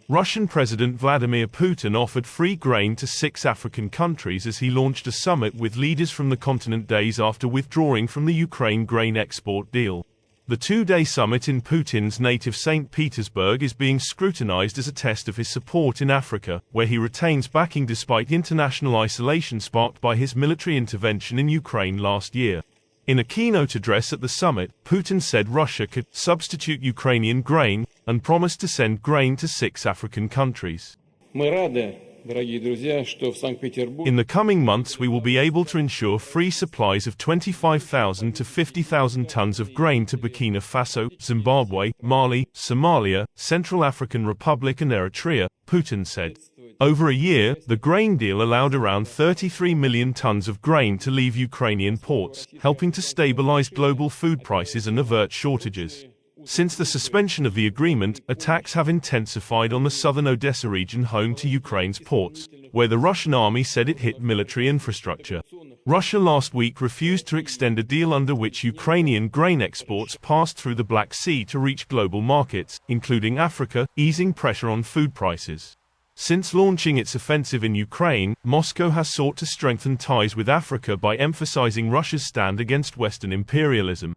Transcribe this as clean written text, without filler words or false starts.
Russian President Vladimir Putin offered free grain to 6 African countries as he launched a summit with leaders from the continent days after withdrawing from the Ukraine grain export deal. The 2-day summit in Putin's native St. Petersburg is being scrutinized as a test of his support in Africa, where he retains backing despite international isolation sparked by his military intervention in Ukraine last year. In a keynote address at the summit, Putin said Russia could substitute Ukrainian grain and promised to send grain to 6 African countries. In the coming months we will be able to ensure free supplies of 25,000 to 50,000 tons of grain to Burkina Faso, Zimbabwe, Mali, Somalia, Central African Republic and Eritrea, Putin said. Over a year, the grain deal allowed around 33 million tons of grain to leave Ukrainian ports, helping to stabilize global food prices and avert shortages. Since the suspension of the agreement, attacks have intensified on the southern Odessa region home to Ukraine's ports, where the Russian army said it hit military infrastructure. Russia last week refused to extend a deal under which Ukrainian grain exports passed through the Black Sea to reach global markets, including Africa, easing pressure on food prices. Since launching its offensive in Ukraine, Moscow has sought to strengthen ties with Africa by emphasizing Russia's stand against Western imperialism.